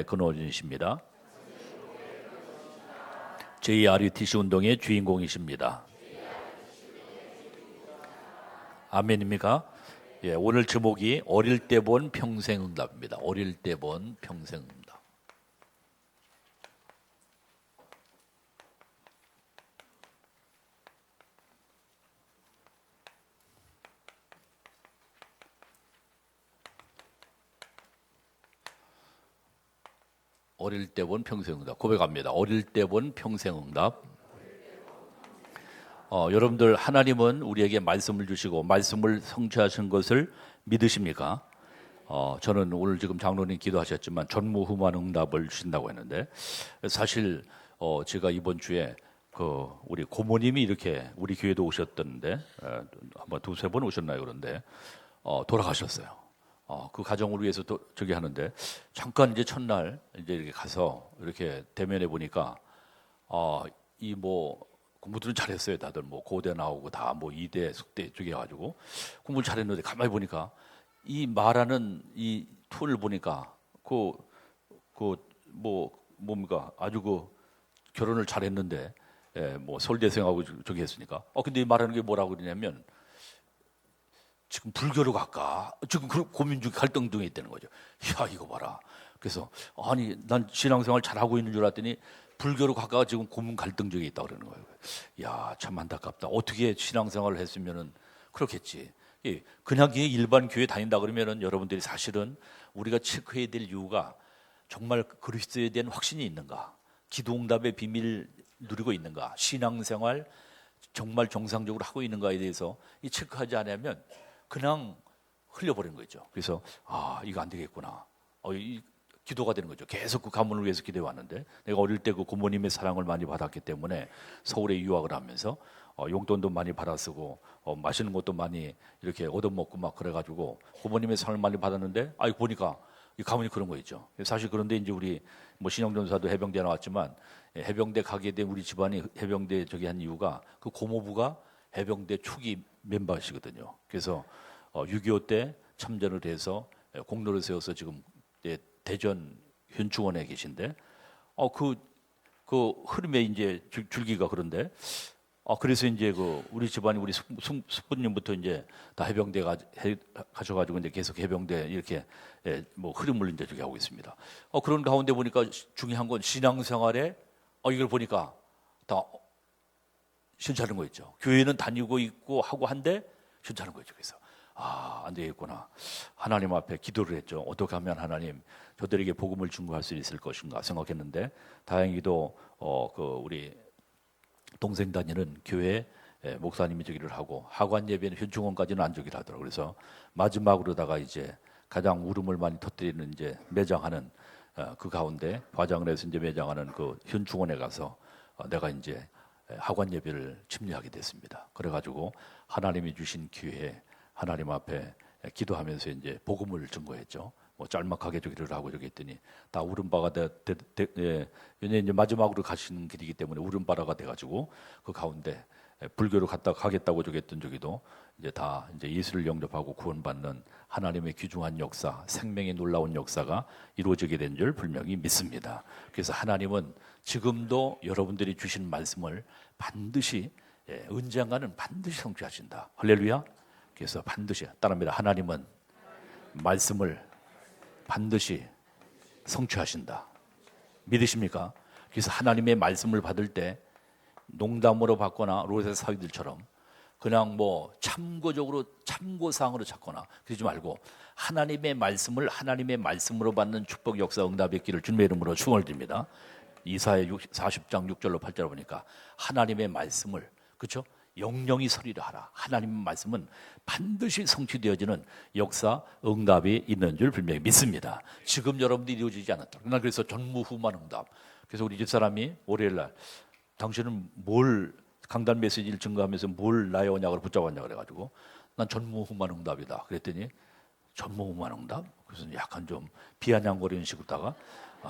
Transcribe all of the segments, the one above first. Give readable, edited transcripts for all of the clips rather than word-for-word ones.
근호진 씨입니다. JRUTC 운동의 주인공이십니다. 아멘입니까? 예, 오늘 제목이 어릴 때 본 평생응답입니다. 어릴 때 본 평생응답. 어릴 때 본 평생응답 고백합니다. 어릴 때 본 평생응답. 여러분들, 하나님은 우리에게 말씀을 주시고 말씀을 성취하신 것을 믿으십니까? 저는 오늘 지금 장로님 기도하셨지만 전무후무한 응답을 주신다고 했는데, 사실 제가 이번 주에 우리 고모님이 이렇게 우리 교회도 오셨던데, 한번 두세 번 오셨나요? 그런데 돌아가셨어요. 그 가정을 위해서 또 저기 하는데, 잠깐 이제 첫날 이제 이렇게 가서 이렇게 대면해 보니까 공부들은 잘했어요. 다들 고대 나오고 다 이대 숙대 쪽에 가지고 공부를 잘했는데, 가만히 보니까 이 말하는 이 톤을 보니까 뭡니까, 아주 결혼을 잘했는데, 서울대생하고 저기 했으니까. 근데 이 말하는 게 뭐라고 그러냐면, 지금 불교로 갈까? 지금 그 고민 중 갈등 중에 있다는 거죠. 야, 이거 봐라. 그래서 아니, 난 신앙생활 잘하고 있는 줄 알았더니 불교로 갈까 지금 고민 갈등 중에 있다 그러는 거예요. 야, 참 안타깝다. 어떻게 신앙생활을 했으면은 그렇겠지. 그냥 일반 교회 다닌다 그러면은, 여러분들이 사실은 우리가 체크해야 될 이유가 정말 그리스도에 대한 확신이 있는가? 기도응답의 비밀 누리고 있는가? 신앙생활 정말 정상적으로 하고 있는가에 대해서 이 체크하지 않으면 그냥 흘려버리는 거죠. 그래서 이거 안 되겠구나. 이 기도가 되는 거죠. 계속 그 가문을 위해서 기도해 왔는데, 내가 어릴 때 그 고모님의 사랑을 많이 받았기 때문에 서울에 유학을 하면서 용돈도 많이 받아 쓰고 맛있는 것도 많이 이렇게 얻어먹고 막 그래가지고 고모님의 사랑을 많이 받았는데, 보니까 이 가문이 그런 거 있죠. 사실 그런데 이제 우리 신영전사도 해병대 나왔지만, 해병대 가게 된 우리 집안이 해병대 저기 한 이유가 그 고모부가 해병대 초기 멤버시거든요. 그래서 6.25 때 참전을 해서 공로를 세워서 지금 대전 현충원에 계신데, 그 흐름에 이제 줄기가 그런데, 그래서 이제 우리 집안이 우리 숙부님부터 이제 다 해병대 가셔가지고 이제 계속 해병대 이렇게 흐름을 이제 저기 하고 있습니다. 그런 가운데 보니까 중요한 건 신앙생활에 이걸 보니까 다 괜찮은 거 있죠. 교회는 다니고 있고 하고 한데 괜찮은 거죠. 그래서 안 되겠구나. 하나님 앞에 기도를 했죠. 어떻게 하면 하나님 저들에게 복음을 증거할 수 있을 것인가 생각했는데, 다행히도 우리 동생 다니는 교회 목사님이 저기를 하고, 하관 예배는 현충원까지는 안 저기를 하더라고요. 그래서 마지막으로다가 이제 가장 울음을 많이 터뜨리는 이제 매장하는 그 가운데 화장을 해서 이제 매장하는 그 현충원에 가서 내가 이제 하관 예배를 침례하게 됐습니다. 그래가지고 하나님이 주신 기회에 하나님 앞에 기도하면서 이제 복음을 증거했죠. 짤막하게 저기를 하고 저기 했더니 다 울음바가 왜냐면 이제 마지막으로 가시는 길이기 때문에 울음바라가 돼가지고 그 가운데 불교로 가겠다고 저기 했던 저기도 이제 다 이제 예수를 영접하고 구원받는 하나님의 귀중한 역사, 생명의 놀라운 역사가 이루어지게 된 줄 분명히 믿습니다. 그래서 하나님은 지금도 여러분들이 주신 말씀을 반드시, 언젠가는 반드시 성취하신다. 할렐루야. 그래서 반드시 따라합니다. 하나님은 말씀을 반드시 성취하신다. 믿으십니까? 그래서 하나님의 말씀을 받을 때 농담으로 받거나 로세 사위들처럼 그냥 참고적으로 참고사항으로 찾거나 그러지 말고, 하나님의 말씀을 하나님의 말씀으로 받는 축복, 역사, 응답의 길을 주님의 이름으로 축원드립니다. 이사야 40장 6절로 8절 보니까 하나님의 말씀을, 그렇죠? 영영이 서리라 하라. 하나님의 말씀은 반드시 성취되어지는 역사, 응답이 있는 줄 분명히 믿습니다. 지금 여러분들이 이루어지지 않았다. 난 그래서 전무후무한 응답. 그래서 우리 집사람이 월요일 날, 당신은 뭘 강단 메시지를 증거하면서 뭘 나의 언약을 붙잡았냐 그래가지고, 난 전무후무한 응답이다. 그랬더니 전무후무한 응답? 그래서 약간 좀 비아냥거리는 식으로다가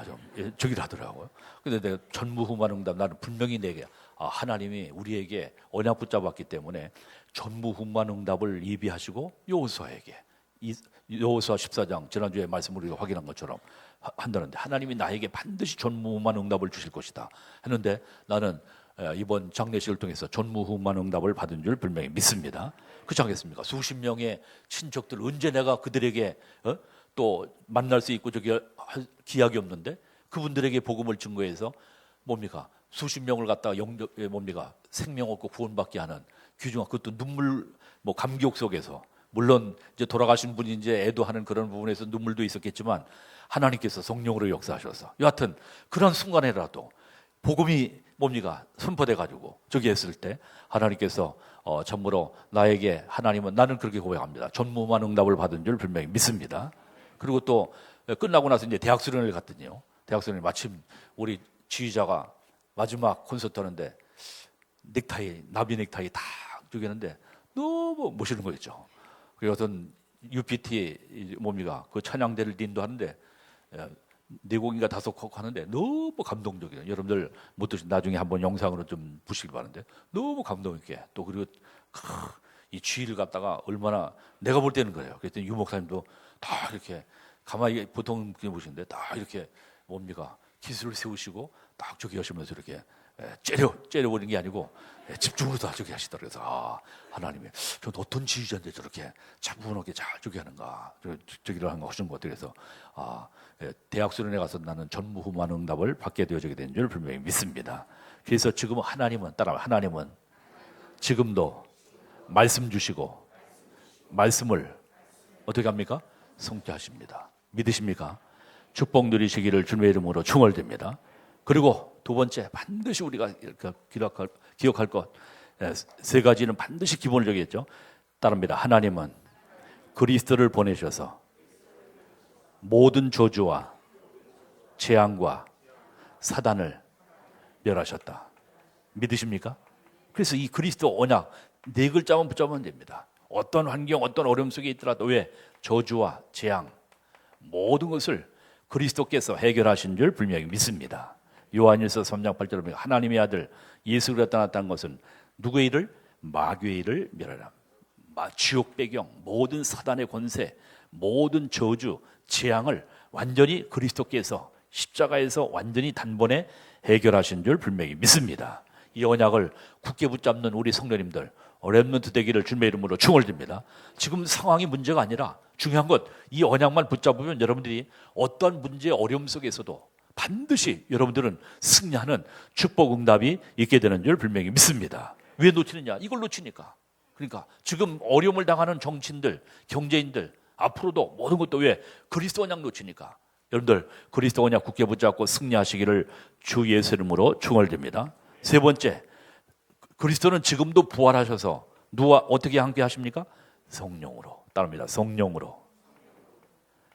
좀 저기를 하더라고요. 근데 내가 전무후무한 응답, 나는 분명히 내게 하나님이 우리에게 언약 붙잡았기 때문에 전무후무한 응답을 예비하시고 요소에게 여호수아 14장 지난주에 말씀을 우리가 확인한 것처럼 한다는데 하나님이 나에게 반드시 전무후무한 응답을 주실 것이다 했는데 나는 이번 장례식을 통해서 전무후무한 응답을 받은 줄 분명히 믿습니다. 그렇지 않겠습니까? 수십 명의 친척들 언제 내가 그들에게 또 만날 수 있고 저기 할 기약이 없는데 그분들에게 복음을 증거해서 뭡니까? 수십 명을 갖다가 뭡니까? 생명 얻고 구원받게 하는 귀중한 그것도 눈물 감격 속에서 물론 이제 돌아가신 분이 이제 애도하는 그런 부분에서 눈물도 있었겠지만 하나님께서 성령으로 역사하셔서 여하튼 그런 순간에라도 복음이 뭡니까? 선포돼 가지고 저기 했을 때 하나님께서 참으로 나에게 하나님은 나는 그렇게 고백합니다. 전무후무한 응답을 받은 줄 분명히 믿습니다. 그리고 또 끝나고 나서 이제 대학 수련회를 갔더니요. 대학 수련회 마침 우리 지휘자가 마지막 콘서트 하는데 나비 넥타이 다 저기 했는데 너무 멋있는 거였죠. 그리고 어떤 UPT 뭡니까? 그 찬양대를 인도하는데 4곡인가 5곡 하는데 너무 감동적이에요. 여러분들 못 드신 나중에 한번 영상으로 좀 보시기 바라는데 너무 감동 있게 또 그리고 이 지휘를 갖다가 얼마나 내가 볼 때는 그래요. 그랬더니 유 목사님도 다 이렇게 가만히 보통 보시는데 다 이렇게 뭡니까? 기술을 세우시고 딱 저기 하시면서 이렇게 째려버리는 게 아니고 집중으로 다 저기 하시더라고요. 그래서 하나님이 저 어떤 지휘자인데 저렇게 차분하게 잘 저기 하는가 저기를 하는 거 하신 것 같아요. 그래서 대학 수련회 가서 나는 전무후무한 응답을 받게 되어지게 된 줄 분명히 믿습니다. 그래서 지금 하나님은 지금도 말씀 주시고 말씀을 어떻게 합니까? 성취하십니다. 믿으십니까? 축복 누리시기를 주님의 이름으로 축원드립니다. 그리고 두 번째 반드시 우리가 기억할 것 세 가지는 반드시 기본적이겠죠. 따릅니다. 하나님은 그리스도를 보내셔서 모든 저주와 재앙과 사단을 멸하셨다. 믿으십니까? 그래서 이 그리스도 언약 4글자만 붙잡으면 됩니다. 어떤 환경, 어떤 어려움 속에 있더라도 왜 저주와 재앙 모든 것을 그리스도께서 해결하신 줄 분명히 믿습니다. 요한일서 3장 8절에 하나님의 아들 예수 그리스도가 나타난 것은 누구의 일을? 마귀의 일을 멸하라. 지옥 배경, 모든 사단의 권세, 모든 저주, 재앙을 완전히 그리스도께서 십자가에서 완전히 단번에 해결하신 줄 분명히 믿습니다. 이 언약을 굳게 붙잡는 우리 성도님들 렘넌트 되기를 주님의 이름으로 축원드립니다. 지금 상황이 문제가 아니라 중요한 것 이 언약만 붙잡으면 여러분들이 어떠한 문제 어려움 속에서도 반드시 여러분들은 승리하는 축복 응답이 있게 되는 줄 분명히 믿습니다. 왜 놓치느냐? 이걸 놓치니까. 그러니까 지금 어려움을 당하는 정치인들, 경제인들 앞으로도 모든 것도 왜? 그리스도 언약 놓치니까. 여러분들 그리스도 언약 굳게 붙잡고 승리하시기를 주 예수 이름으로 축원드립니다. 세 번째, 그리스도는 지금도 부활하셔서 누가 어떻게 함께 하십니까? 성령으로. 따릅니다. 성령으로.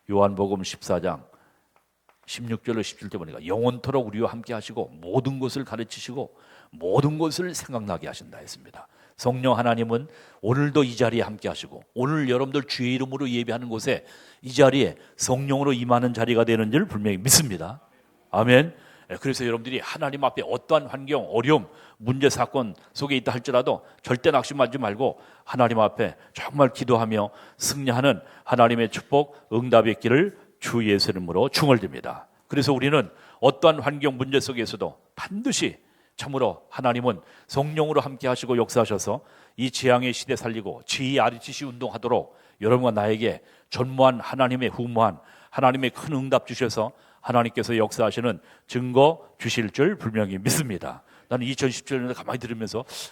요한복음 14장 16절로 17절 보니까 영원토록 우리와 함께 하시고 모든 것을 가르치시고 모든 것을 생각나게 하신다 했습니다. 성령 하나님은 오늘도 이 자리에 함께 하시고 오늘 여러분들 주의 이름으로 예배하는 곳에 이 자리에 성령으로 임하는 자리가 되는 줄 분명히 믿습니다. 아멘. 그래서 여러분들이 하나님 앞에 어떠한 환경, 어려움, 문제, 사건 속에 있다 할지라도 절대 낙심하지 말고 하나님 앞에 정말 기도하며 승리하는 하나님의 축복, 응답이 있기를 주 예수 이름으로 축원드립니다. 그래서 우리는 어떠한 환경, 문제 속에서도 반드시 참으로 하나님은 성령으로 함께 하시고 역사하셔서 이 재앙의 시대 살리고 GRTC 운동하도록 여러분과 나에게 전무한 하나님의 후무한 하나님의 큰 응답 주셔서 하나님께서 역사하시는 증거 주실 줄 분명히 믿습니다. 나는 2017년에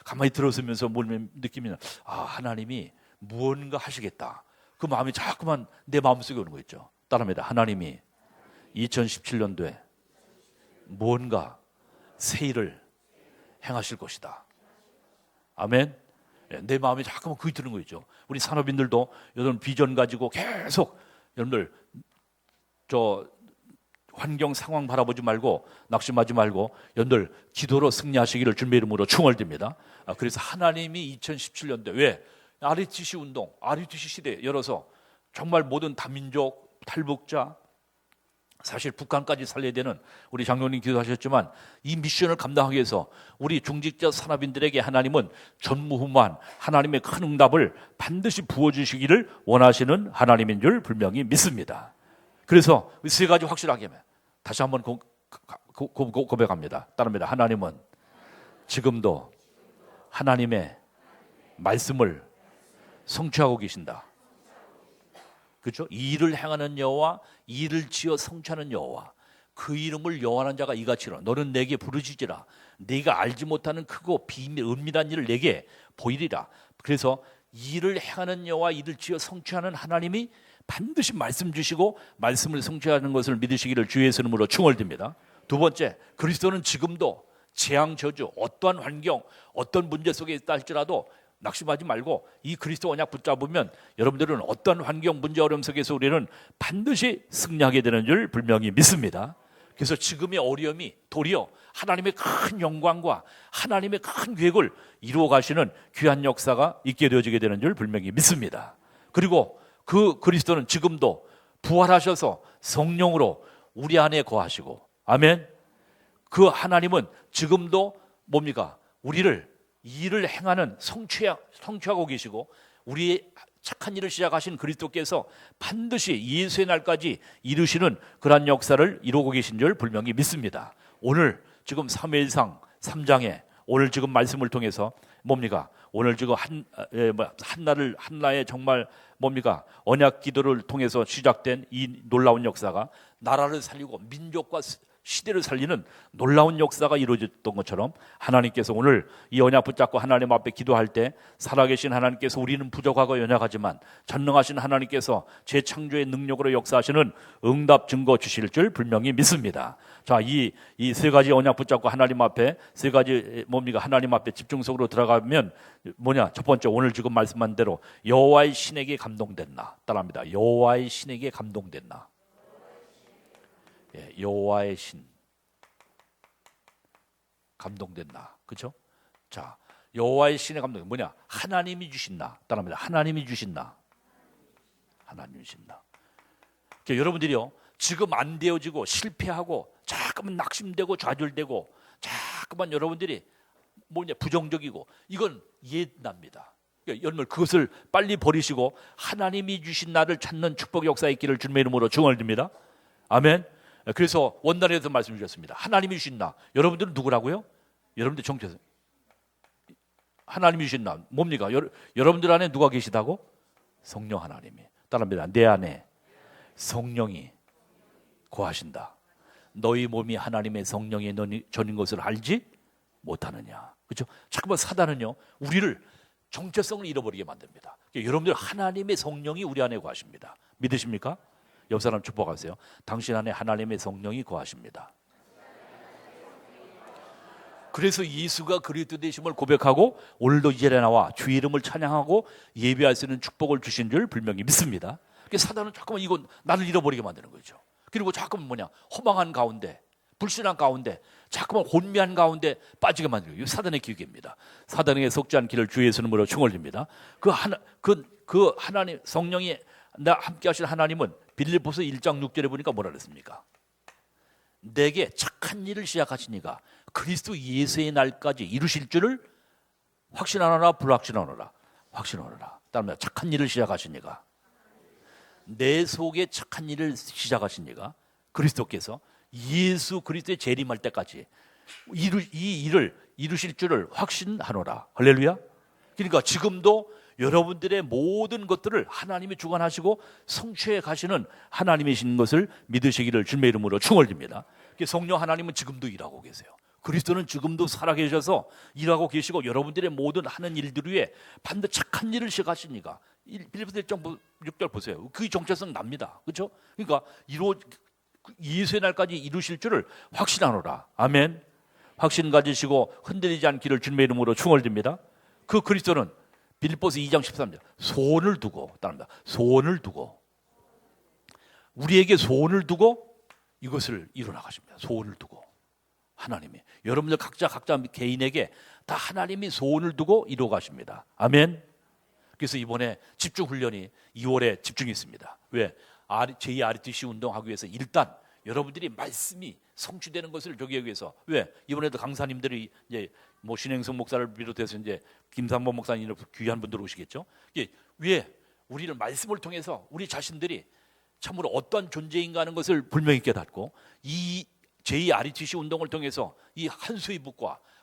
가만히 들었으면서 뭘 느끼면 하나님이 무언가 하시겠다. 그 마음이 자꾸만 내 마음속에 오는 거 있죠. 따라합니다. 하나님이 2017년도에 무언가 새 일을 행하실 것이다. 아멘. 내 마음이 자꾸만 그게 드는 거 있죠. 우리 산업인들도 여러분 비전 가지고 계속 여러분들 환경 상황 바라보지 말고 낙심하지 말고 여러분들 기도로 승리하시기를 주님의 이름으로 축원드립니다. 그래서 하나님이 2017년도에 왜 RTC 운동, RTC 시대 열어서 정말 모든 다민족, 탈북자, 사실 북한까지 살려야 되는 우리 장로님 기도하셨지만 이 미션을 감당하기 위해서 우리 중직자 산업인들에게 하나님은 전무후무한 하나님의 큰 응답을 반드시 부어주시기를 원하시는 하나님인 줄 분명히 믿습니다. 그래서 세 가지 확실하게 하면 다시 한번 고백합니다. 따릅니다. 하나님은 지금도 하나님의 말씀을 성취하고 계신다. 그렇죠? 이 일을 행하는 여호와, 이 일을 지어 성취하는 여호와, 그 이름을 여호와는 자가 이같이 이루라. 너는 내게 부르짖으라. 네가 알지 못하는 크고 은밀한 일을 내게 보이리라. 그래서 이 일을 행하는 여호와, 이를 지어 성취하는 하나님이 반드시 말씀 주시고 말씀을 성취하는 것을 믿으시기를 주의 이름으로 충원드립니다. 두 번째, 그리스도는 지금도 재앙, 저주, 어떠한 환경, 어떤 문제 속에 있다 할지라도 낙심하지 말고 이 그리스도 언약 붙잡으면 여러분들은 어떤 환경, 문제, 어려움 속에서 우리는 반드시 승리하게 되는 줄 분명히 믿습니다. 그래서 지금의 어려움이 도리어 하나님의 큰 영광과 하나님의 큰 계획을 이루어 가시는 귀한 역사가 있게 되어지게 되는 줄 분명히 믿습니다. 그리고 그 그리스도는 지금도 부활하셔서 성령으로 우리 안에 거하시고, 아멘. 그 하나님은 지금도 뭡니까? 우리를 이 일을 행하는 성취하고 계시고, 우리의 착한 일을 시작하신 그리스도께서 반드시 예수의 날까지 이루시는 그러한 역사를 이루고 계신 줄 분명히 믿습니다. 오늘 지금 사무엘상 3장에 오늘 지금 말씀을 통해서 뭡니까? 오늘 지금 한나의 정말 뭡니까? 언약 기도를 통해서 시작된 이 놀라운 역사가 나라를 살리고 민족과 시대를 살리는 놀라운 역사가 이루어졌던 것처럼 하나님께서 오늘 이 언약 붙잡고 하나님 앞에 기도할 때 살아계신 하나님께서 우리는 부족하고 연약하지만 전능하신 하나님께서 재창조의 능력으로 역사하시는 응답 증거 주실 줄 분명히 믿습니다. 자, 이 세 가지 언약 붙잡고 하나님 앞에 세 가지 뭡니까? 하나님 앞에 집중 속으로 들어가면 뭐냐? 첫 번째, 오늘 지금 말씀한 대로 여호와의 신에게 감동됐나? 따라합니다. 여호와의 신에게 감동됐나? 여호와의 신 감동됐나? 그렇죠? 자, 여호와의 신의 감동이 뭐냐? 하나님이 주신 나. 따라합니다. 하나님이 주신 나. 하나님이 주신 나. 그러니까 여러분들이요, 지금 안 되어지고 실패하고 자꾸만 낙심되고 좌절되고 자꾸만 여러분들이 뭐냐 부정적이고 이건 옛납니다. 여러분 그것을 빨리 버리시고 하나님이 주신 나를 찾는 축복 역사에 있기를 주님의 이름으로 축원을 드립니다. 아멘. 그래서 원단에서 말씀 주셨습니다. 하나님이 주신 나. 여러분들은 누구라고요? 여러분들 정체성. 하나님이 주신 나. 뭡니까? 여러분들 안에 누가 계시다고? 성령 하나님이. 따라합니다. 내 안에 성령이 거하신다. 너희 몸이 하나님의 성령의 전인 것을 알지 못하느냐. 그렇죠? 잠깐만 사단은요, 우리를 정체성을 잃어버리게 만듭니다. 여러분들 하나님의 성령이 우리 안에 거하십니다. 믿으십니까? 옆 사람 축복하세요. 당신 안에 하나님의 성령이 거하십니다. 그래서 예수가 그리스도 되심을 고백하고 오늘도 이 자리에 나와 주의 이름을 찬양하고 예배할 수 있는 축복을 주신 줄 분명히 믿습니다. 사단은 자꾸만 이건 나를 잃어버리게 만드는 거죠. 그리고 자꾸만 뭐냐, 허망한 가운데, 불신한 가운데, 자꾸만 혼미한 가운데 빠지게 만드는 거예요. 사단의 기계입니다. 사단에게 속지 않기를 주의 이름으로 충원드립니다. 그 하나님 성령이 나 함께 하실 하나님은 빌립보서 1장 6절에 보니까 뭐라 그랬습니까? 내게 착한 일을 시작하시니가 그리스도 예수의 날까지 이루실 줄을 확신하노라 불확신하노라. 확신하노라. 따르면 착한 일을 시작하시니가 내 속에 착한 일을 시작하시니가 그리스도께서 예수 그리스도의 재림할 때까지 이 일을 이루실 줄을 확신하노라. 할렐루야. 그러니까 지금도 여러분들의 모든 것들을 하나님이 주관하시고 성취해 가시는 하나님이신 것을 믿으시기를 주님의 이름으로 축원드립니다. 성령 하나님은 지금도 일하고 계세요. 그리스도는 지금도 살아계셔서 일하고 계시고 여러분들의 모든 하는 일들 위에 반드시 착한 일을 시작하시니까 빌립보서 1장 6절 보세요. 그 정체성 납니다. 그렇죠? 그러니까 예수의 날까지 이루실 줄을 확신하노라. 아멘. 확신 가지시고 흔들리지 않기를 주님의 이름으로 축원드립니다. 그 그리스도는 빌립보서 2장 13절 소원을 두고 따릅니다. 소원을 두고 우리에게 소원을 두고 이것을 이루어나가십니다. 소원을 두고 하나님이 여러분들 각자 개인에게 다 하나님이 소원을 두고 이루어가십니다. 아멘. 그래서 이번에 집중훈련이 2월에 집중이 있습니다. 왜? 제2 RTC 운동하기 위해서 일단 여러분들이 말씀이 성취되는 것을 저기 위해서. 왜? 이번에도 강사님들이 이제 뭐 신행성 목사를 비롯해서 이제 김삼범 목사님 귀한 분들 오시겠죠. 이게 왜? 우리를 말씀을 통해서 우리 자신들이 참으로 어떠한 존재인가 하는 것을 분명히 깨닫고, 이 제2RUTC 운동을 통해서 이 한수의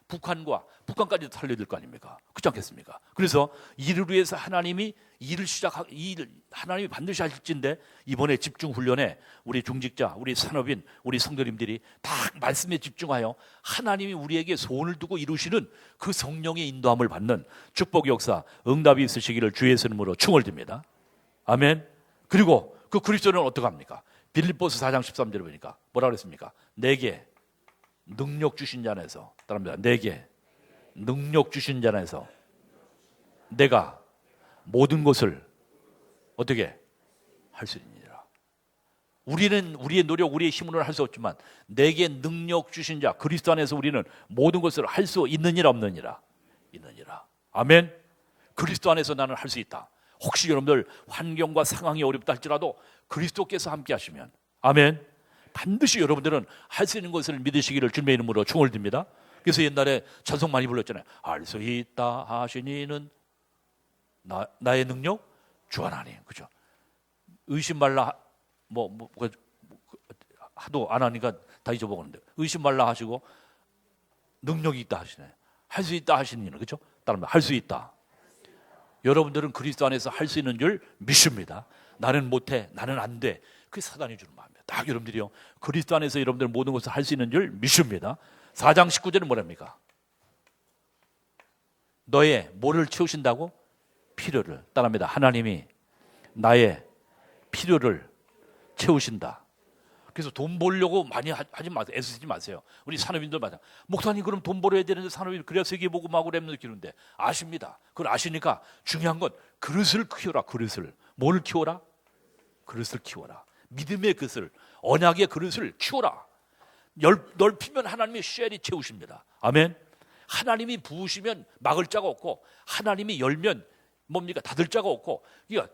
북한까지도 살려야 될 거 아닙니까? 그렇지 않겠습니까? 그래서 이를 위해서 하나님이 하나님이 반드시 하실진데, 이번에 집중 훈련에 우리 중직자, 우리 산업인, 우리 성도님들이 딱 말씀에 집중하여 하나님이 우리에게 소원을 두고 이루시는 그 성령의 인도함을 받는 축복 역사, 응답이 있으시기를 주의 이름으로 축원드립니다. 아멘. 그리고 그 그리스도는 어떡합니까? 빌립보서 4장 13절에 보니까 뭐라 그랬습니까? 내게 능력 주신 자 안에서, 따라합니다. 내게 능력 주신 자 안에서 내가 모든 것을 어떻게 할 수 있느니라. 우리는 우리의 노력, 우리의 힘으로는 할 수 없지만 내게 능력 주신 자 그리스도 안에서 우리는 모든 것을 할 수 있느니라 없느니라? 있느니라. 아멘. 그리스도 안에서 나는 할 수 있다. 혹시 여러분들 환경과 상황이 어렵다 할지라도 그리스도께서 함께 하시면, 아멘, 반드시 여러분들은 할 수 있는 것을 믿으시기를 주님의 이름으로 축원을 드립니다. 그래서 옛날에 찬송 많이 불렀잖아요. 할 수 있다 하시니는 나의 능력 주 하나님. 그죠? 의심 말라 하도 안 하니까 다 잊어먹었는데, 의심 말라 하시고 능력이 있다 하시네. 할 수 있다 하시니는, 그죠? 따라합니다. 할 수 있다. 여러분들은 그리스도 안에서 할 수 있는 줄 믿습니다. 나는 못해, 나는 안 돼. 그게 사단이 주는 마음이에요. 딱 여러분들이요, 그리스도 안에서 여러분들 모든 것을 할 수 있는 줄 믿습니다. 4장 19절은 뭐랍니까? 너의 뭐를 채우신다고? 필요를. 따라합니다. 하나님이 나의 필요를 채우신다. 그래서 돈 벌려고 많이 하지 마세요. 애쓰지 마세요. 우리 산업인들 마찬가지. 목사님, 그럼 돈 벌어야 되는데 산업인 그래야 세계복음하고 랩런트 키우는데. 아십니다. 그걸 아시니까 중요한 건 그릇을 키워라. 그릇을. 뭘 키워라? 그릇을 키워라. 믿음의 그릇을, 언약의 그릇을 키워라. 넓히면 하나님의 쉘이 채우십니다. 아멘. 하나님이 부으시면 막을 자가 없고, 하나님이 열면 뭡니까? 닫을 자가 없고,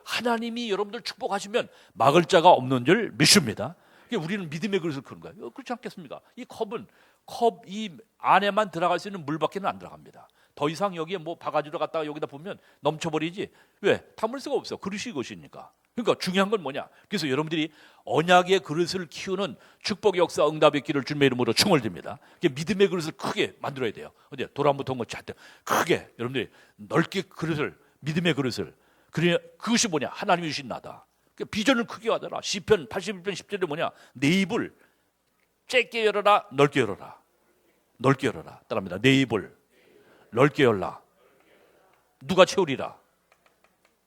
하나님이 여러분들 축복하시면 막을 자가 없는 줄 믿습니다. 우리는 믿음의 그릇을 그런 거예요. 그렇지 않겠습니까? 이 컵은 이 안에만 들어갈 수 있는 물밖에는 안 들어갑니다. 더 이상 여기에 뭐 바가지로 갖다가 여기다 보면 넘쳐버리지. 왜? 담을 수가 없어. 그릇이 이것이니까. 그러니까 중요한 건 뭐냐? 그래서 여러분들이 언약의 그릇을 키우는 축복 역사 응답의 길을 주님의 이름으로 축원을 드립니다. 믿음의 그릇을 크게 만들어야 돼요. 어디 도란부터 뭐 잣대 크게 여러분들이 넓게 그릇을, 믿음의 그릇을. 그것이 뭐냐? 하나님이 주신 나다. 비전을 크게 하더라. 시편 81편 10절에 뭐냐? 내 입을 짧게 열어라, 넓게 열어라. 넓게 열어라. 따라합니다. 내 입을 넓게 열라. 누가 채우리라?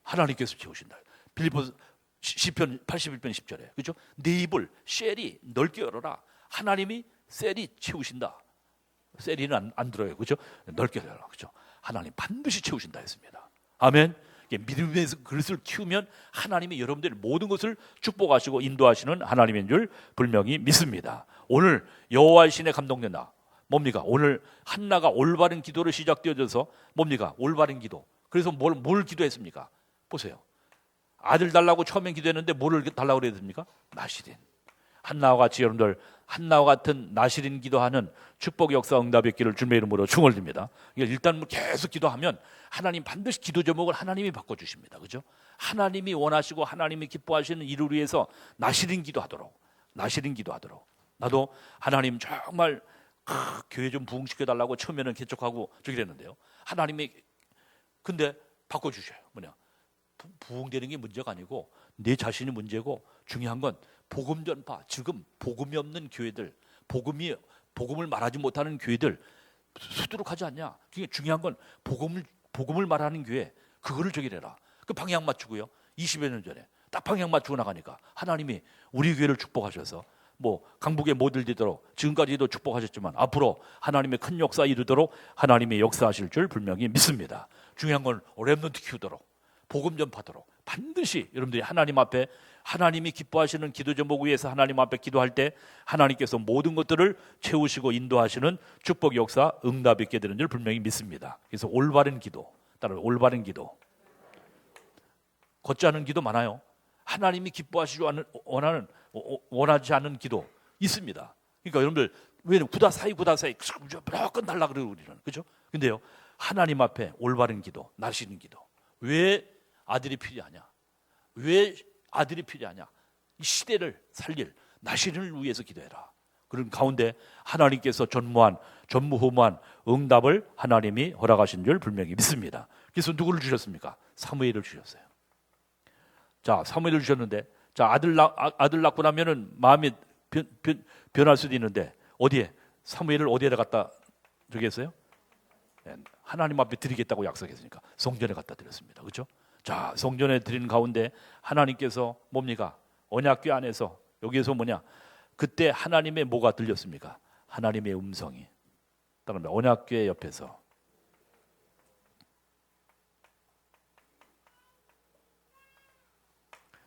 하나님께서 채우신다. 빌립보서 시편 81편 10절에, 그렇죠? 내 입을 셀이 넓게 열어라. 하나님이 셀이 채우신다. 셀이는 안 들어요, 그렇죠? 넓게 열어라, 그렇죠? 하나님 반드시 채우신다 했습니다. 아멘. 믿음의 그릇을 키우면 하나님이 여러분들의 모든 것을 축복하시고 인도하시는 하나님인 줄 분명히 믿습니다. 오늘 여호와의 신에 감동된다. 뭡니까? 오늘 한나가 올바른 기도로 시작되어져서 뭡니까? 올바른 기도. 그래서 뭘 기도했습니까? 보세요. 아들 달라고 처음엔 기도했는데 뭐를 달라고 그랬습니까? 나시린. 한나와 같이 여러분들, 한나와 같은 나시린 기도하는 축복 역사 응답의 길을 주님의 이름으로 축원을 드립니다. 일단 계속 기도하면 하나님 반드시 기도 제목을 하나님이 바꿔주십니다. 그죠? 하나님이 원하시고 하나님이 기뻐하시는 일을 위해서 나시린 기도하도록, 나시린 기도하도록. 나도 하나님 정말 교회 좀 부흥시켜달라고 처음에는 개척하고 저기 그랬는데요. 하나님이 근데 바꿔주셔요. 뭐냐? 부흥되는 게 문제가 아니고 내 자신이 문제고, 중요한 건 복음 전파. 지금 복음이 없는 교회들, 복음을 말하지 못하는 교회들 수두룩하지 않냐? 그게 중요한 건 복음을 말하는 교회, 그거를 저기 해라. 그 방향 맞추고요. 20여 년 전에 딱 방향 맞추고 나가니까 하나님이 우리 교회를 축복하셔서 뭐 강북에 못 이르도록 지금까지도 축복하셨지만 앞으로 하나님의 큰 역사 이루도록 하나님의 역사하실 줄 분명히 믿습니다. 중요한 건 렘넌트 키우도록, 복음 전파도록 반드시 여러분들이 하나님 앞에, 하나님이 기뻐하시는 기도 제목 위해서 하나님 앞에 기도할 때 하나님께서 모든 것들을 채우시고 인도하시는 축복 역사 응답 있게 되는 줄 분명히 믿습니다. 그래서 올바른 기도, 따로 올바른 기도, 걷지 않은 기도 많아요. 하나님이 기뻐하시지 원하지 않은 기도, 있습니다. 그러니까 여러분들 왜냐면 구다사이 무조건 달라 그러고 우리는 그죠? 근데요 하나님 앞에 올바른 기도, 나시는 기도. 왜 아들이 필요하냐? 왜 아들이 필요하냐? 이 시대를 살릴 나시를 위해서 기도해라. 그런 가운데 하나님께서 전무후무한 응답을 하나님이 허락하신 줄 분명히 믿습니다. 그래서 누구를 주셨습니까? 사무엘을 주셨어요. 자, 사무엘을 주셨는데, 자 아들 낳고 나면은 마음이 변할 수도 있는데 어디에 사무엘을 어디에다 갖다 드리겠어요? 하나님 앞에 드리겠다고 약속했으니까 성전에 갖다 드렸습니다. 그렇죠? 자, 성전에 드리는 가운데 하나님께서 뭡니까? 언약궤 안에서 여기에서 뭐냐? 그때 하나님의 뭐가 들렸습니까? 하나님의 음성이. 그다음에 언약궤 옆에서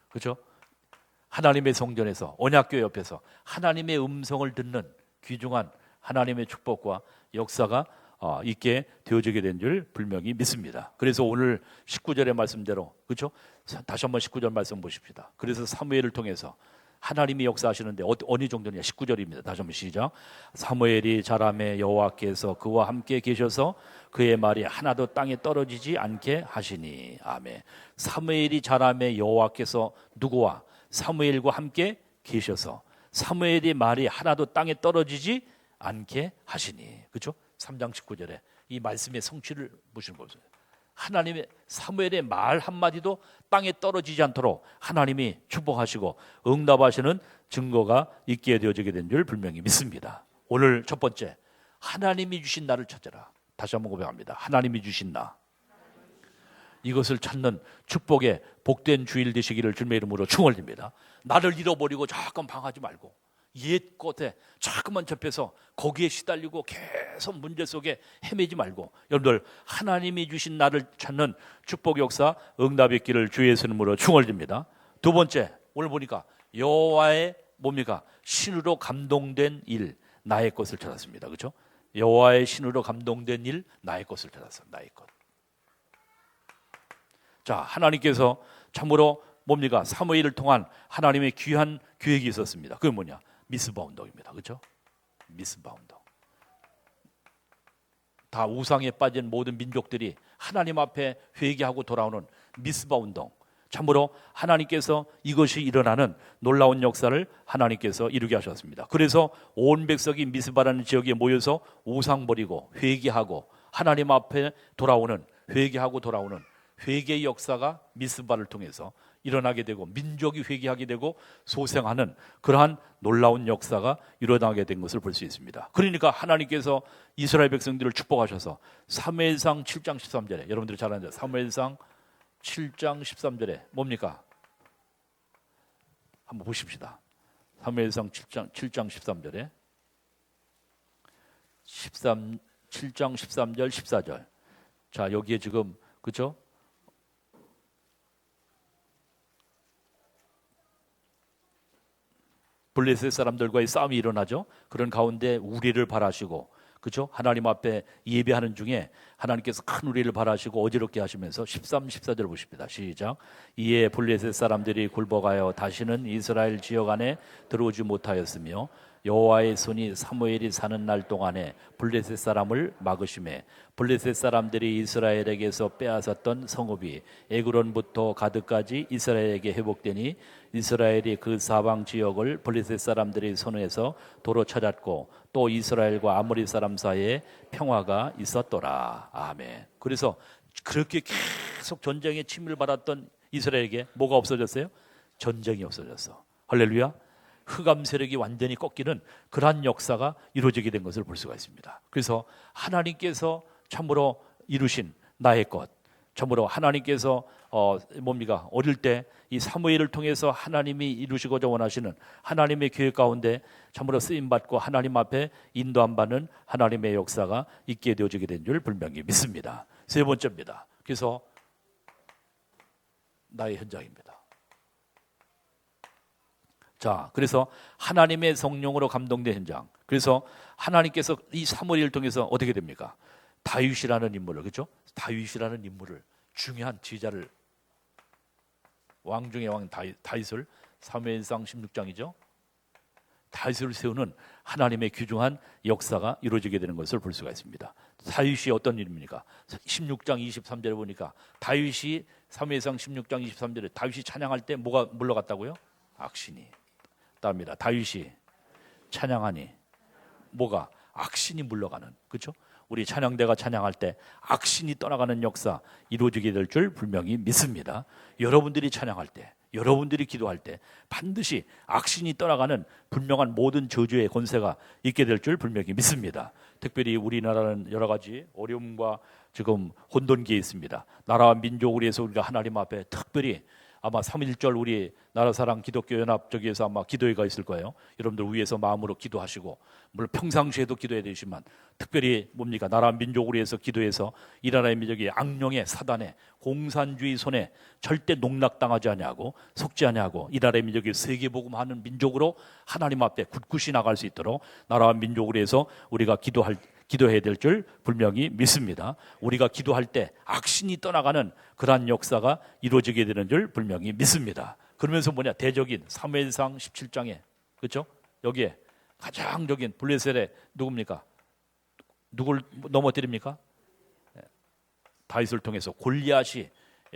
그렇죠? 하나님의 성전에서 언약궤 옆에서 하나님의 음성을 듣는 귀중한 하나님의 축복과 역사가 있게 되어지게 된 줄 분명히 믿습니다. 그래서 오늘 19절의 말씀대로 그렇죠? 다시 한번 19절 말씀 보십시다. 그래서 사무엘을 통해서 하나님이 역사하시는데 어느 정도냐? 19절입니다. 다시 한번 시작. 사무엘이 자라매 여호와께서 그와 함께 계셔서 그의 말이 하나도 땅에 떨어지지 않게 하시니. 아멘. 사무엘이 자라매 여호와께서 누구와? 사무엘과 함께 계셔서 사무엘의 말이 하나도 땅에 떨어지지 않게 하시니. 그렇죠? 3장 19절에 이 말씀의 성취를 보시는 거죠. 하나님의 사무엘의 말 한마디도 땅에 떨어지지 않도록 하나님이 축복하시고 응답하시는 증거가 있게 되어지게 된 줄 분명히 믿습니다. 오늘 첫 번째, 하나님이 주신 나를 찾아라. 다시 한번 고백합니다. 하나님이 주신 나. 이것을 찾는 축복의 복된 주일 되시기를 주님의 이름으로 축원드립니다. 나를 잃어버리고 잠깐 방하지 말고 옛 것에 자꾸만 접해서 거기에 시달리고 계속 문제 속에 헤매지 말고 여러분들 하나님이 주신 나를 찾는 축복 역사 응답의 길을 주의 이름으로 축원드립니다. 두 번째, 오늘 보니까 여호와의 뭡니까? 신으로 감동된 일, 나의 것을 찾았습니다. 그렇죠? 여호와의 신으로 감동된 일, 나의 것을 찾았어요. 나의 것. 자, 하나님께서 참으로 뭡니까? 사무엘을 통한 하나님의 귀한 계획이 있었습니다. 그게 뭐냐? 미스바 운동입니다. 그렇죠? 미스바 운동. 다 우상에 빠진 모든 민족들이 하나님 앞에 회개하고 돌아오는 미스바 운동. 참으로 하나님께서 이것이 일어나는 놀라운 역사를 하나님께서 이루게 하셨습니다. 그래서 온 백성이 미스바라는 지역에 모여서 우상 버리고 회개하고 하나님 앞에 돌아오는 회개하고 돌아오는 회개의 역사가 미스바를 통해서 일어나게 되고 민족이 회개하게 되고 소생하는 그러한 놀라운 역사가 일어나게 된 것을 볼 수 있습니다. 그러니까 하나님께서 이스라엘 백성들을 축복하셔서 사무엘상 7장 13절에 여러분들이 잘 아는 사무엘상 7장 13절에 뭡니까? 한번 보십시다. 사무엘상 7장 13절에 7장 13절 14절. 자, 여기에 지금 그렇죠? 블레셋 사람들과의 싸움이 일어나죠. 그런 가운데 우리를 바라시고 그렇죠? 하나님 앞에 예배하는 중에 하나님께서 큰 우리를 바라시고 어지럽게 하시면서 13, 14절 보십니다. 시작. 이에 블레셋 사람들이 굴복하여 다시는 이스라엘 지역 안에 들어오지 못하였으며 여호와의 손이 사무엘이 사는 날 동안에 블레셋 사람을 막으심에 블레셋 사람들이 이스라엘에게서 빼앗았던 성읍이 에그론부터 가드까지 이스라엘에게 회복되니 이스라엘이 그 사방 지역을 블레셋 사람들의 손에서 도로 찾았고 또 이스라엘과 아모리 사람 사이에 평화가 있었더라. 아멘. 그래서 그렇게 계속 전쟁의 침을 받았던 이스라엘에게 뭐가 없어졌어요? 전쟁이 없어졌어. 할렐루야. 흑암 세력이 완전히 꺾이는 그러한 역사가 이루어지게 된 것을 볼 수가 있습니다. 그래서 하나님께서 참으로 이루신 나의 것, 참으로 하나님께서 뭡니까? 어릴 때 이 사무엘을 통해서 하나님이 이루시고자 원하시는 하나님의 계획 가운데 참으로 쓰임받고 하나님 앞에 인도함 받는 하나님의 역사가 있게 되어지게 된 줄 분명히 믿습니다. 세 번째입니다. 그래서 나의 현장입니다. 자, 그래서 하나님의 성령으로 감동된 현장. 그래서 하나님께서 이 사무엘을 통해서 어떻게 됩니까? 다윗이라는 인물을, 그렇죠? 다윗이라는 인물을 중요한 제자를 왕 중의 왕 다윗을 사무엘상 16장이죠. 다윗을 세우는 하나님의 귀중한 역사가 이루어지게 되는 것을 볼 수가 있습니다. 다윗이 어떤 일입니까? 16장 23절에 보니까 다윗이 사무엘상 16장 23절에 다윗이 찬양할 때 뭐가 물러갔다고요? 악신이. 답니다. 다윗이 찬양하니 뭐가? 악신이 물러가는. 그렇죠? 우리 찬양대가 찬양할 때 악신이 떠나가는 역사 이루어지게 될 줄 분명히 믿습니다. 여러분들이 찬양할 때, 여러분들이 기도할 때 반드시 악신이 떠나가는 분명한 모든 저주의 권세가 있게 될 줄 분명히 믿습니다. 특별히 우리나라는 여러 가지 어려움과 지금 혼돈기에 있습니다. 나라와 민족을 위해서 우리가 하나님 앞에 특별히 아마 3.1절 우리 나라사랑 기독교 연합 저기에서 아마 기도회가 있을 거예요. 여러분들 위해서 마음으로 기도하시고, 물론 평상시에도 기도해야 되지만 특별히 뭡니까? 나라 민족을 위해서 기도해서 이 나라의 민족이 악령의 사단의 공산주의 손에 절대 농락당하지 아니하고 속지 아니하고 이 나라의 민족이 세계복음하는 민족으로 하나님 앞에 굳굳이 나갈 수 있도록 나라와 민족을 위해서 우리가 기도해야 될 줄 분명히 믿습니다. 우리가 기도할 때 악신이 떠나가는 그러한 역사가 이루어지게 되는 줄 분명히 믿습니다. 그러면서 뭐냐? 대적인 사무엘상 17장에 그렇죠? 여기에 가장 적인 블레셋의 누굽니까? 누굴 넘어뜨립니까? 다윗을 통해서 골리앗이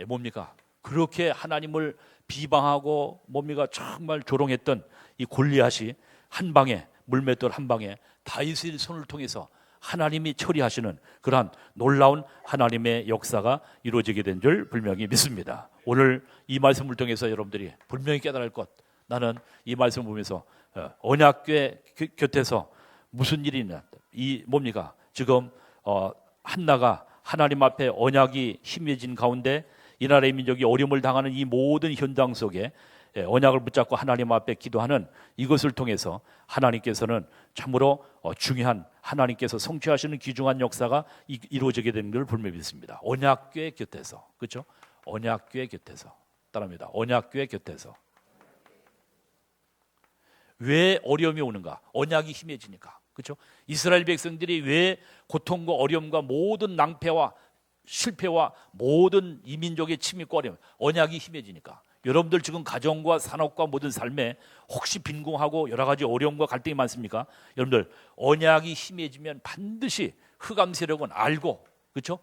뭡니까? 그렇게 하나님을 비방하고 뭡니까? 정말 조롱했던 이 골리앗이 한 방에 물맷돌 한 방에 다윗의 손을 통해서 하나님이 처리하시는 그러한 놀라운 하나님의 역사가 이루어지게 된 줄 분명히 믿습니다. 오늘 이 말씀을 통해서 여러분들이 분명히 깨달을 것, 나는 이 말씀을 보면서 언약궤 곁에서 무슨 일이 있냐, 이 뭡니까? 지금 한나가 하나님 앞에 언약이 힘해진 가운데 이 나라의 민족이 어려움을 당하는 이 모든 현장 속에 언약을 붙잡고 하나님 앞에 기도하는 이것을 통해서 하나님께서는 참으로 중요한 하나님께서 성취하시는 귀중한 역사가 이루어지게 되는 걸 분명히 믿습니다. 언약궤 곁에서, 그렇죠? 언약궤 곁에서 따라합니다. 언약궤 곁에서. 왜 어려움이 오는가? 언약이 힘해지니까. 그렇죠? 이스라엘 백성들이 왜 고통과 어려움과 모든 낭패와 실패와 모든 이민족의 침입과 어려움, 언약이 힘해지니까. 여러분들 지금 가정과 산업과 모든 삶에 혹시 빈궁하고 여러 가지 어려움과 갈등이 많습니까? 여러분들 언약이 힘해지면 반드시 흑암 세력은 알고, 그렇죠?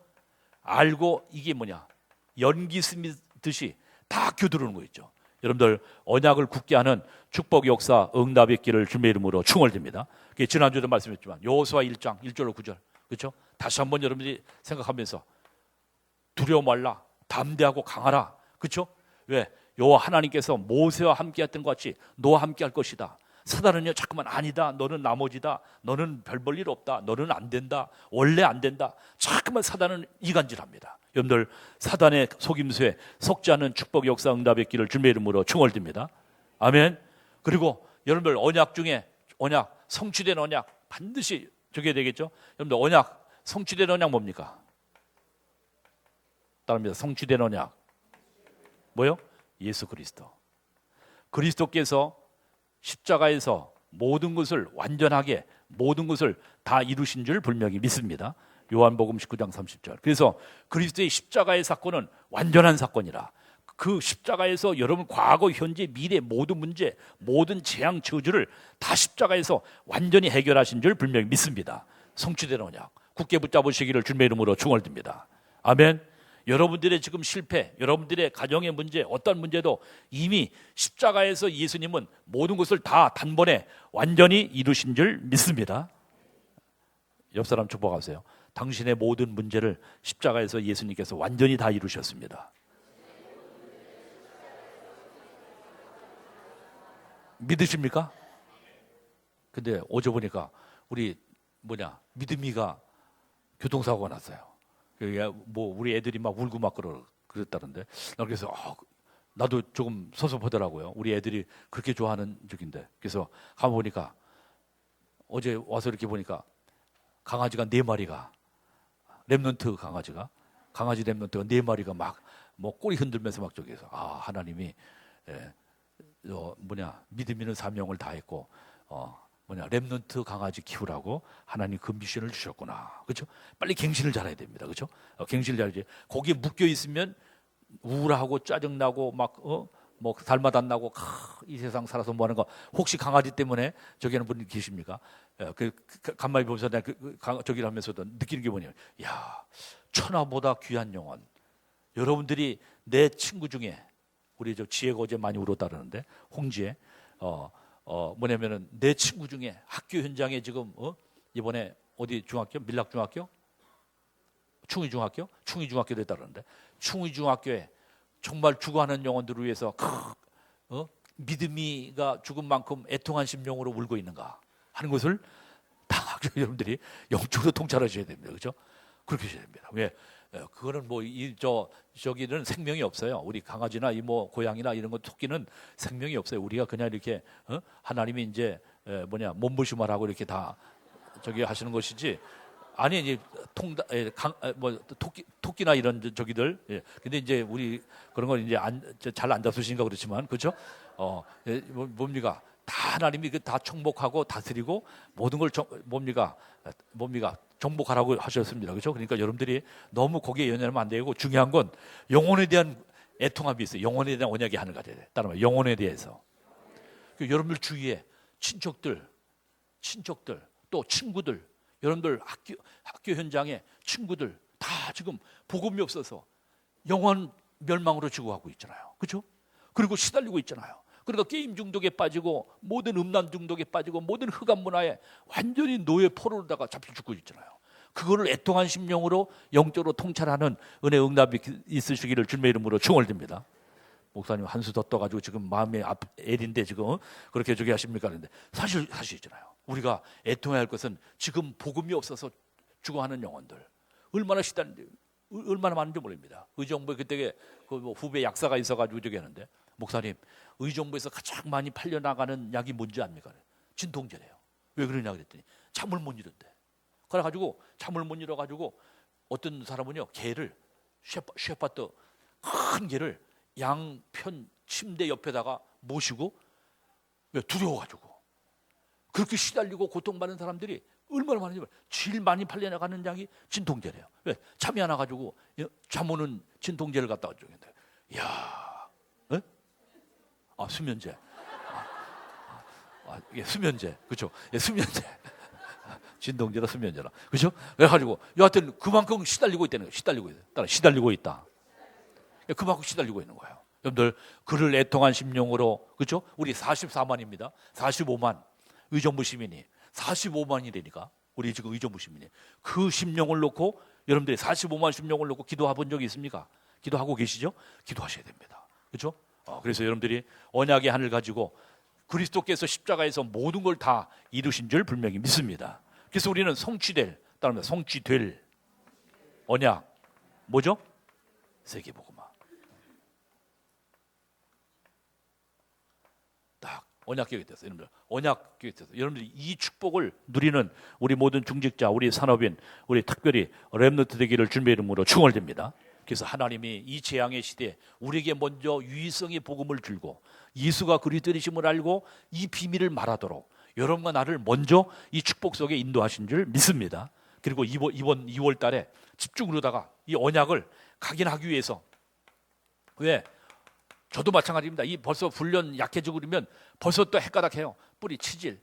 알고 이게 뭐냐? 연기 스미듯이 다 겨들어오는 거 있죠. 여러분들 언약을 굳게 하는 축복 역사 응답의 길을 주님의 이름으로 충원됩니다. 지난주에도 말씀했지만 여호수아 1장 1절로 9절, 그렇죠? 다시 한번 여러분들이 생각하면서 두려워 말라, 담대하고 강하라, 그렇죠? 왜? 여호와 하나님께서 모세와 함께했던 것 같이 너와 함께할 것이다. 사단은요 자꾸만 아니다, 너는 나머지다, 너는 별 볼 일 없다, 너는 안 된다, 원래 안 된다. 자꾸만 사단은 이간질합니다. 여러분들 사단의 속임수에 속지 않는 축복 역사 응답의 길을 주님의 이름으로 충원됩니다. 아멘. 그리고 여러분들 언약 중에 언약, 성취된 언약 반드시 저게 되겠죠. 여러분들 언약, 성취된 언약 뭡니까? 따릅니다. 성취된 언약 뭐요? 예수 그리스도. 그리스도께서 십자가에서 모든 것을 완전하게 모든 것을 다 이루신 줄 분명히 믿습니다. 요한복음 19장 30절. 그래서 그리스도의 십자가의 사건은 완전한 사건이라. 그 십자가에서 여러분 과거, 현재, 미래 모든 문제, 모든 재앙, 저주를 다 십자가에서 완전히 해결하신 줄 분명히 믿습니다. 성취된 언약 굳게 붙잡으시기를 주님의 이름으로 축원드립니다. 아멘. 여러분들의 지금 실패, 여러분들의 가정의 문제, 어떤 문제도 이미 십자가에서 예수님은 모든 것을 다 단번에 완전히 이루신 줄 믿습니다. 옆 사람 축복하세요. 당신의 모든 문제를 십자가에서 예수님께서 완전히 다 이루셨습니다. 믿으십니까? 근데 어제 보니까 우리 믿음이가 교통사고가 났어요. 뭐 우리 애들이 막 울고 막 그랬다는데, 그래서 나도 조금 섭섭하더라고요. 우리 애들이 그렇게 좋아하는 적인데. 그래서 가만 보니까 어제 와서 이렇게 보니까 강아지가 4마리가 랩넌트 강아지 랩넌트가 4마리가 막 뭐 꼬리 흔들면서 막 저기서 하나님이 믿음이는 사명을 다했고 랩넌트 강아지 키우라고 하나님 그 미션을 주셨구나. 그렇죠? 빨리 갱신을 잘해야 됩니다. 그렇죠? 갱신을 잘해야지. 거기에 묶여 있으면 우울하고 짜증나고 막 뭐 달맛 안 나고 이 세상 살아서 뭐 하는 거 혹시 강아지 때문에 저기 하는 분이 계십니까? 간만에 보면서 내가 저기를 하면서도 느끼는 게 뭐냐면 야 천하보다 귀한 영혼. 여러분들이 내 친구 중에 우리 저 지혜가 어제 많이 울었다 그러는데 홍지혜 뭐냐면은 내 친구 중에 학교 현장에 지금 이번에 어디 중학교 밀락중학교 충의중학교 됐다 그러는데 충의중학교에 정말 죽어가는 영혼들을 위해서 믿음이가 죽은 만큼 애통한 심령으로 울고 있는가 하는 것을 다 여러분들이 영적으로 통찰하셔야 됩니다. 그렇죠? 그렇게 하셔야 됩니다. 왜? 그거는 뭐 저기는 생명이 없어요. 우리 강아지나 이 뭐 고양이나 이런 것 토끼는 생명이 없어요. 우리가 그냥 이렇게 하나님이 이제 몸부심하라고 이렇게 다 저기 하시는 것이지. 아니 이제 토끼나 이런 저기들. 예. 근데 이제 우리 그런 건 이제 잘 안 다루신가 그렇지만 그렇죠? 뭡니까? 다 하나님이 다 청복하고 다스리고 모든 걸 뭡니까 정복하라고 하셨습니다. 그렇죠? 그러니까 여러분들이 너무 거기에 연연하면 안 되고 중요한 건 영혼에 대한 애통함이 있어요. 영혼에 대한 언약의 한을 가져야 돼. 따라 말해 영혼에 대해서. 여러분들 주위에 친척들 또 친구들, 여러분들 학교 현장에 친구들 다 지금 복음이 없어서 영혼 멸망으로 죽어가고 있잖아요. 그렇죠? 그리고 시달리고 있잖아요. 그러니까 게임 중독에 빠지고 모든 음란 중독에 빠지고 모든 흑암 문화에 완전히 노예 포로로다가 잡혀 죽고 있잖아요. 그거를 애통한 심령으로 영적으로 통찰하는 은혜 응답이 있으시기를 주님의 이름으로 축원드립니다. 목사님 한 수 더 떠가지고 지금 마음이 애린데 지금 그렇게 저기 하십니까? 그런데 사실이잖아요. 우리가 애통해야 할 것은 지금 복음이 없어서 죽어가는 영혼들 얼마나 얼마나 많은지 모릅니다. 의정부에 그때 그 후배 약사가 있어가지고 저기 하는데 목사님 의정부에서 가장 많이 팔려나가는 약이 뭔지 압니까? 진통제래요. 왜 그러냐 그랬더니 잠을 못 이룬대. 그래가지고 잠을 못 이뤄가지고 어떤 사람은요 개를 셰파드 큰 개를 양편 침대 옆에다가 모시고 왜 두려워가지고 그렇게 시달리고 고통받는 사람들이 얼마나 많은지 몰라요. 제일 많이 팔려나가는 약이 진통제래요. 왜? 잠이 안 와가지고 잠 오는 진통제를 갖다가 주는데 이야 수면제. 이게 수면제. 그렇죠? 예, 수면제. 진통제라 수면제라. 그렇죠? 그래가지고 여하튼 그만큼 시달리고 있다는 거예요. 시달리고 있다. 그만큼 시달리고 있는 거예요. 여러분들 그를 애통한 심령으로 그렇죠? 우리 44만입니다. 45만 의정부 시민이 45만이라니까. 우리 지금 의정부 시민이 그 심령을 놓고 여러분들이 45만 심령을 놓고 기도해 본 적이 있습니까? 기도하고 계시죠? 기도하셔야 됩니다. 그렇죠? 그래서 여러분들이 언약의 한을 가지고 그리스도께서 십자가에서 모든 걸 다 이루신 줄 분명히 믿습니다. 그래서 우리는 따릅니다. 성취될 언약 뭐죠? 세계복음화. 딱 언약 계획이 됐어요. 여러분들 언약 계획이 됐어요. 여러분들이 이 축복을 누리는 우리 모든 중직자, 우리 산업인, 우리 특별히 렘넌트 되기를 주님의 이름으로 축원드립니다. 그래서 하나님이 이 재앙의 시대에 우리에게 먼저 유의성의 복음을 줄고 예수가 그리스도이심을 알고 이 비밀을 말하도록 여러분과 나를 먼저 이 축복 속에 인도하신 줄 믿습니다. 그리고 이번 2월 달에 집중으로다가 이 언약을 각인하기 위해서 왜? 저도 마찬가지입니다. 이 벌써 훈련 약해지고 그러면 벌써 또 헷가닥해요. 뿌리 치질.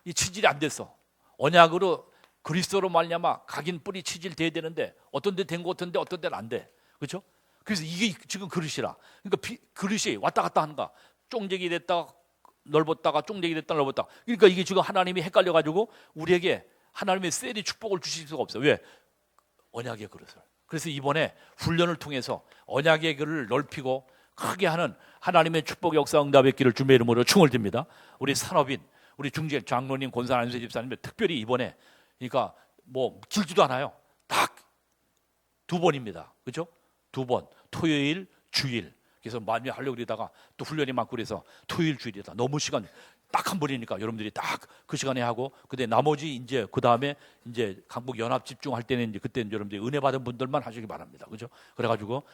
이 치질이 안 됐어. 언약으로 그리스도로 말미암아 각인 뿌리 치질 돼야 되는데 어떤 데 된 것 같은데 어떤 데는 안 돼. 그렇죠? 그래서 이게 지금 그릇이라. 그러니까 그릇이 왔다 갔다 하는가. 쫑재기 됐다가 넓었다가 쫑재기 됐다가 넓었다. 그러니까 이게 지금 하나님이 헷갈려 가지고 우리에게 하나님의 셀이 축복을 주실 수가 없어요. 왜? 언약의 그릇을. 그래서 이번에 훈련을 통해서 언약의 그릇을 넓히고 크게 하는 하나님의 축복 역사 응답의 길을 주님의 이름으로 축원드립니다. 우리 산업인, 우리 중직 장로님, 권사 안수 집사님 특별히 이번에 그러니까 뭐 길지도 않아요. 딱 2번입니다. 그렇죠? 2번 토요일, 주일. 그래서 많이 하려고 그러다가 또 훈련이 많고 그래서 토요일, 주일이다. 너무 시간 딱 한 번이니까 여러분들이 딱 그 시간에 하고 근데 나머지 이제 그 다음에 이제 강북 연합 집중할 때는 이제 그때는 여러분들이 은혜 받은 분들만 하시기 바랍니다. 그죠? 그래가지고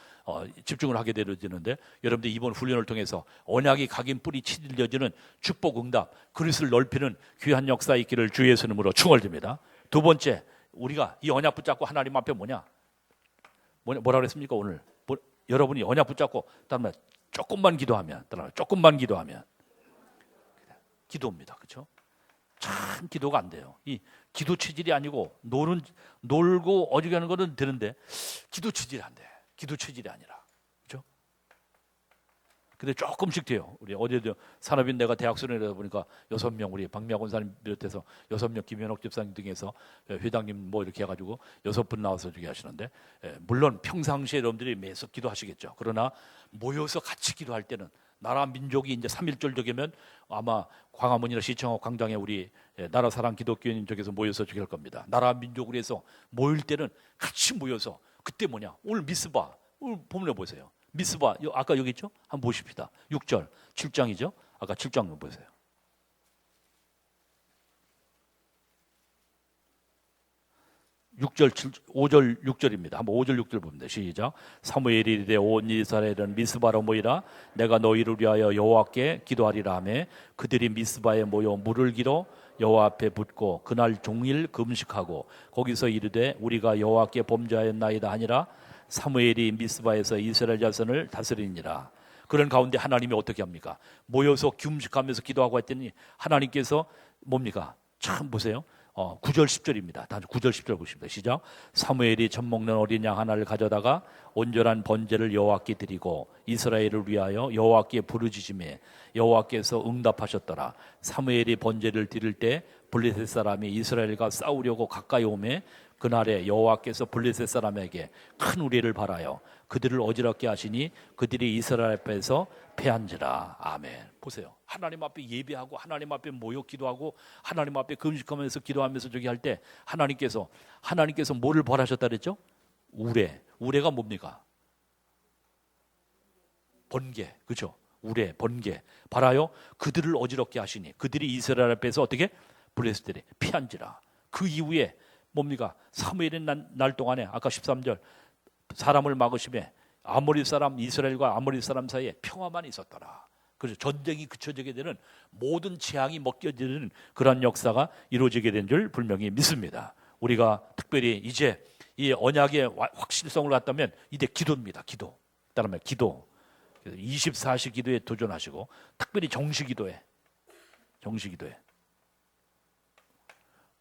집중을 하게 되어지는데 여러분들 이번 훈련을 통해서 언약이 각인 뿌리 치들려지는 축복 응답 그릇을 넓히는 귀한 역사 있기를 주 예수 이름으로 축원드립니다. 2번째 우리가 이 언약 붙잡고 하나님 앞에 뭐라 그랬습니까 오늘? 여러분이 언약 붙잡고 다음에 조금만 기도하면, 조금만 기도하면 기도입니다. 그렇죠? 참 기도가 안 돼요. 이 기도 체질이 아니고 놀고 어지간한 거는 되는데 기도 체질이 안 돼. 기도 체질이 아니라. 그렇죠? 근데 조금씩 돼요. 우리 어제도 산업인 내가 대학 수련회다 보니까 6명 우리 박미아 권사님 비롯해서 6명 김현옥 집사님 등에서 회장님 뭐 이렇게 해가지고 6분 나와서 저기 하시는데, 물론 평상시에 여러분들이 매서 기도하시겠죠. 그러나 모여서 같이 기도할 때는 나라 민족이 이제 3.1절 저기면 아마 광화문이나 시청역 광장에 우리 나라 사랑 기독교인 쪽에서 모여서 저기 할 겁니다. 나라 민족을 해서 모일 때는 같이 모여서 그때 뭐냐? 오늘 미스바 오늘 본문에 보세요. 미스바 아까 여기 있죠? 한번 보십시다. 6절 7장이죠? 아까 7장 한번 보세요. 6절 5절 6절입니다. 한번 5절 6절 봅니다. 시작. 사무엘이 이르되 온 이스라엘은 미스바로 모이라. 내가 너희를 위하여 여호와께 기도하리라 하며 그들이 미스바에 모여 물을 길어 여호와 앞에 붓고 그날 종일 금식하고 거기서 이르되 우리가 여호와께 범죄하였나이다 하니라. 사무엘이 미스바에서 이스라엘 자손을 다스리니라. 그런 가운데 하나님이 어떻게 합니까? 모여서 금식하면서 기도하고 했더니 하나님께서 뭡니까? 참 보세요. 9절 10절입니다. 다시 9절 10절 보십니다. 시작. 사무엘이 젖 먹는 어린 양 하나를 가져다가 온전한 번제를 여호와께 드리고 이스라엘을 위하여 여호와께 부르짖으매 여호와께서 응답하셨더라. 사무엘이 번제를 드릴 때 블레셋 사람이 이스라엘과 싸우려고 가까이 오매 그날에 여호와께서 블레셋 사람에게 큰 우레를 발하여 그들을 어지럽게 하시니 그들이 이스라엘 앞에서 패한지라. 아멘. 보세요. 하나님 앞에 예배하고 하나님 앞에 모여 기도하고 하나님 앞에 금식하면서 기도하면서 저기 할 때 하나님께서 뭐를 벌하셨다 그랬죠? 우레가 뭡니까? 번개. 그렇죠? 우레, 번개. 발하여 그들을 어지럽게 하시니 그들이 이스라엘 앞에서 어떻게? 블레셋들이 피한지라. 그 이후에 뭡니까? 사무엘의 날 동안에 아까 13절 사람을 막으시며 아모리 사람 이스라엘과 아모리 사람 사이에 평화만 있었더라. 그래서 전쟁이 그쳐지게 되는 모든 재앙이 먹혀지는 그런 역사가 이루어지게 된 줄 분명히 믿습니다. 우리가 특별히 이제 이 언약의 확실성을 갖다면 이제 기도입니다. 기도. 따르면 기도. 24시 기도에 도전하시고 특별히 정시 기도에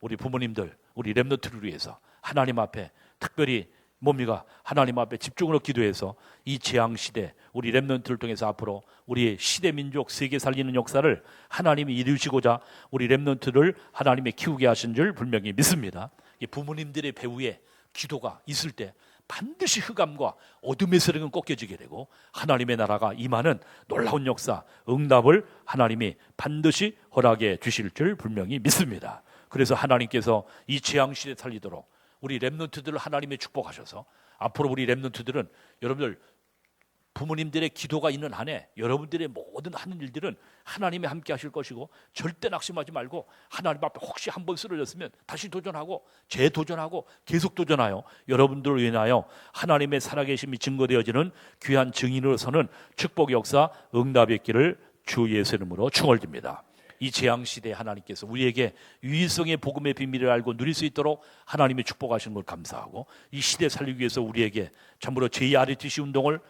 우리 부모님들 우리 렘넌트를 위해서 하나님 앞에 특별히 뭡니까? 하나님 앞에 집중으로 기도해서 이 재앙 시대 우리 렘넌트를 통해서 앞으로 우리 시대 민족 세계 살리는 역사를 하나님이 이루시고자 우리 렘넌트를 하나님이 키우게 하신 줄 분명히 믿습니다. 부모님들의 배후에 기도가 있을 때 반드시 흑암과 어둠의 세력은 꺾여지게 되고 하나님의 나라가 임하는 놀라운 역사, 응답을 하나님이 반드시 허락해 주실 줄 분명히 믿습니다. 그래서 하나님께서 이 재앙 시대 살리도록 우리 렘넌트들을 하나님의 축복하셔서 앞으로 우리 렘넌트들은 여러분들 부모님들의 기도가 있는 한에 여러분들의 모든 하는 일들은 하나님이 함께 하실 것이고 절대 낙심하지 말고 하나님 앞에 혹시 한번 쓰러졌으면 다시 도전하고 재도전하고 계속 도전하여 여러분들을 위하여 하나님의 살아계심이 증거되어지는 귀한 증인으로서는 축복 역사 응답의 길을 주 예수 이름으로 축원드립니다. 이 재앙 시대에 하나님께서 우리에게 유일성의 복음의 비밀을 알고 누릴 수 있도록 하나님이 축복하시는 걸 감사하고 이 시대 살리기 위해서 우리에게 참으로 JRTC 운동을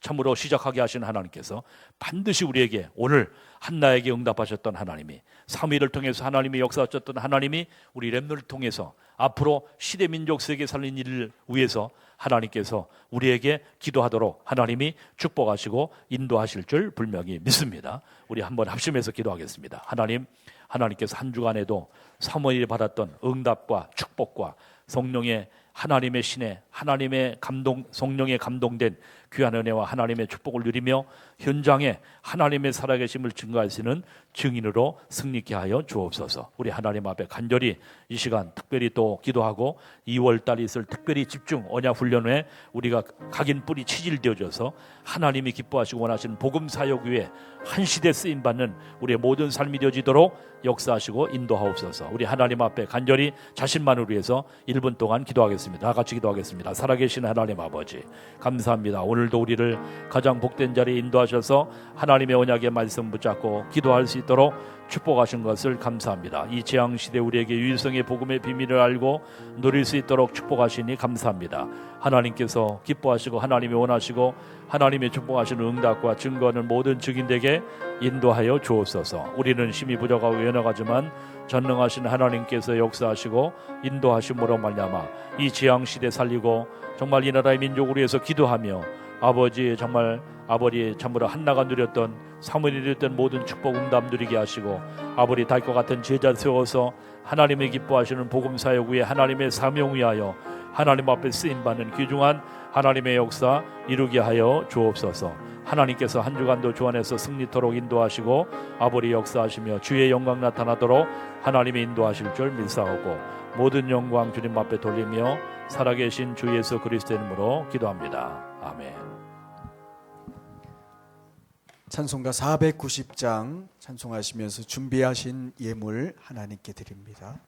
참으로 시작하게 하신 하나님께서 반드시 우리에게 오늘 한나에게 응답하셨던 하나님이 사무엘을 통해서 하나님의 역사하셨던 하나님이 우리 렘넌트를 통해서 앞으로 시대 민족 세계 살린 일을 위해서 하나님께서 우리에게 기도하도록 하나님이 축복하시고 인도하실 줄 분명히 믿습니다. 우리 한번 합심해서 기도하겠습니다. 하나님께서 한 주간에도 사무엘이 받았던 응답과 축복과 성령의 하나님의 신에 하나님의 감동 성령에 감동된 귀한 은혜와 하나님의 축복을 누리며 현장에 하나님의 살아계심을 증거하시는 증인으로 승리케 하여 주옵소서. 우리 하나님 앞에 간절히 이 시간 특별히 또 기도하고 2월달 있을 특별히 집중 언약 훈련에 우리가 각인 뿌리 치질되어져서 하나님이 기뻐하시고 원하시는 복음 사역 위에 한 시대 쓰임 받는 우리의 모든 삶이 되어지도록 역사하시고 인도하옵소서. 우리 하나님 앞에 간절히 자신만을 위해서 1분 동안 기도하겠습니다. 다 같이 기도하겠습니다. 살아계신 하나님 아버지 감사합니다. 오늘도 우리를 가장 복된 자리에 인도하셔서 하나님의 언약의 말씀 붙잡고 기도할 수 있도록 축복하신 것을 감사합니다. 이 재앙시대 우리에게 유일성의 복음의 비밀을 알고 누릴 수 있도록 축복하시니 감사합니다. 하나님께서 기뻐하시고 하나님이 원하시고 하나님의 축복하시는 응답과 증거하는 모든 증인에게 인도하여 주옵소서. 우리는 심히 부족하고 연약하지만 전능하신 하나님께서 역사하시고 인도하심으로 말미암아 이 재앙시대 살리고 정말 이 나라의 민족을 위해서 기도하며 아버지의 정말 아버지의 참으로 한나가 누렸던 사무엘이 누렸던 모든 축복 응답 누리게 하시고 아버지 다윗과 같은 제자 세워서 하나님의 기뻐하시는 복음 사역 위에 하나님의 사명 위하여 하나님 앞에 쓰임받는 귀중한 하나님의 역사 이루게 하여 주옵소서. 하나님께서 한 주간도 주 안에서 승리토록 인도하시고 아버지 역사하시며 주의 영광 나타나도록 하나님의 인도하실 줄 믿사오고 모든 영광 주님 앞에 돌리며 살아계신 주 예수 그리스도의 이름으로 기도합니다. 아멘. 찬송가 490장 찬송하시면서 준비하신 예물 하나님께 드립니다.